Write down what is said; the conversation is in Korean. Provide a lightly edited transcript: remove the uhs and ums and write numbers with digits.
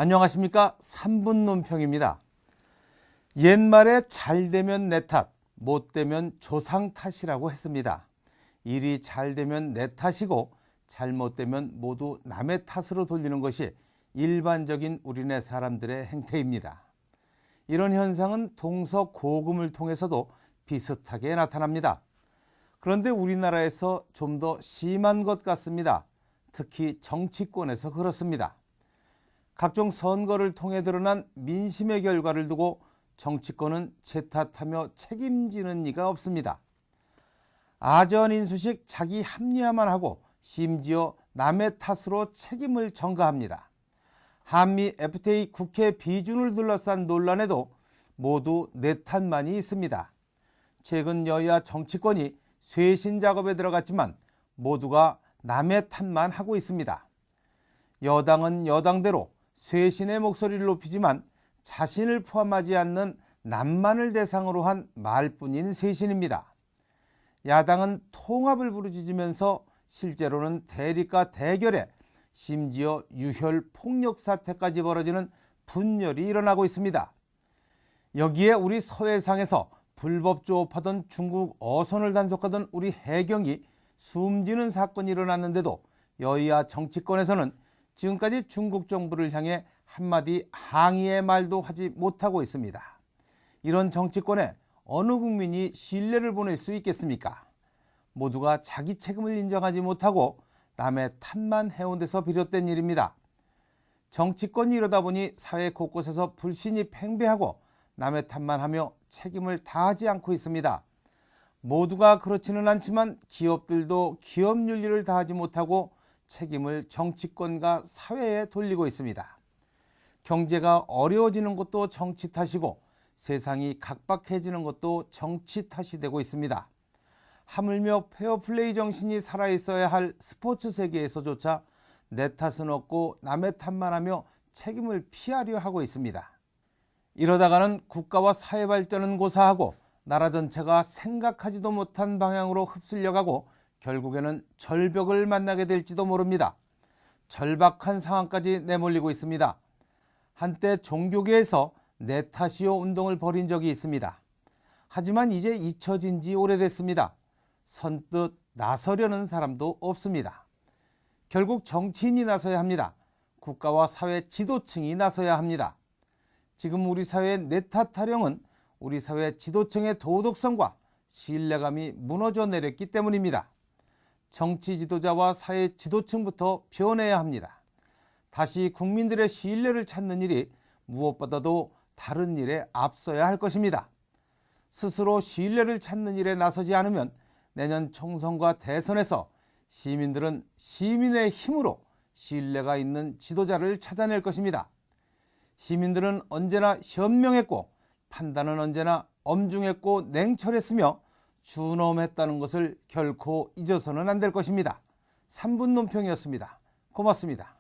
안녕하십니까. 3분 논평입니다. 옛말에 잘 되면 내 탓, 못 되면 조상 탓이라고 했습니다. 일이 잘 되면 내 탓이고 잘못되면 모두 남의 탓으로 돌리는 것이 일반적인 우리네 사람들의 행태입니다. 이런 현상은 동서고금을 통해서도 비슷하게 나타납니다. 그런데 우리나라에서 좀 더 심한 것 같습니다. 특히 정치권에서 그렇습니다. 각종 선거를 통해 드러난 민심의 결과를 두고 정치권은 제 탓하며 책임지는 이가 없습니다. 아전인수식 자기 합리화만 하고 심지어 남의 탓으로 책임을 전가합니다. 한미 FTA 국회 비준을 둘러싼 논란에도 모두 내 탓만이 있습니다. 최근 여야 정치권이 쇄신 작업에 들어갔지만 모두가 남의 탓만 하고 있습니다. 여당은 여당대로 쇄신의 목소리를 높이지만 자신을 포함하지 않는 남만을 대상으로 한 말뿐인 쇄신입니다. 야당은 통합을 부르짖으면서 실제로는 대립과 대결에 심지어 유혈 폭력 사태까지 벌어지는 분열이 일어나고 있습니다. 여기에 우리 서해상에서 불법 조업하던 중국 어선을 단속하던 우리 해경이 숨지는 사건이 일어났는데도 여야 정치권에서는 지금까지 중국 정부를 향해 한마디 항의의 말도 하지 못하고 있습니다. 이런 정치권에 어느 국민이 신뢰를 보낼 수 있겠습니까? 모두가 자기 책임을 인정하지 못하고 남의 탓만 해온 데서 비롯된 일입니다. 정치권이 이러다 보니 사회 곳곳에서 불신이 팽배하고 남의 탓만 하며 책임을 다하지 않고 있습니다. 모두가 그렇지는 않지만 기업들도 기업 윤리를 다하지 못하고 책임을 정치권과 사회에 돌리고 있습니다. 경제가 어려워지는 것도 정치 탓이고 세상이 각박해지는 것도 정치 탓이 되고 있습니다. 하물며 페어플레이 정신이 살아있어야 할 스포츠 세계에서조차 내 탓은 없고 남의 탓만 하며 책임을 피하려 하고 있습니다. 이러다가는 국가와 사회 발전은 고사하고 나라 전체가 생각하지도 못한 방향으로 흡슬려 가고 결국에는 절벽을 만나게 될지도 모릅니다. 절박한 상황까지 내몰리고 있습니다. 한때 종교계에서 내 탓이요 운동을 벌인 적이 있습니다. 하지만 이제 잊혀진 지 오래됐습니다. 선뜻 나서려는 사람도 없습니다. 결국 정치인이 나서야 합니다. 국가와 사회 지도층이 나서야 합니다. 지금 우리 사회의 내 탓 타령은 우리 사회 지도층의 도덕성과 신뢰감이 무너져 내렸기 때문입니다. 정치 지도자와 사회 지도층부터 변해야 합니다. 다시 국민들의 신뢰를 찾는 일이 무엇보다도 다른 일에 앞서야 할 것입니다. 스스로 신뢰를 찾는 일에 나서지 않으면 내년 총선과 대선에서 시민들은 시민의 힘으로 신뢰가 있는 지도자를 찾아낼 것입니다. 시민들은 언제나 현명했고 판단은 언제나 엄중했고 냉철했으며 준엄했다는 것을 결코 잊어서는 안 될 것입니다. 3분 논평이었습니다. 고맙습니다.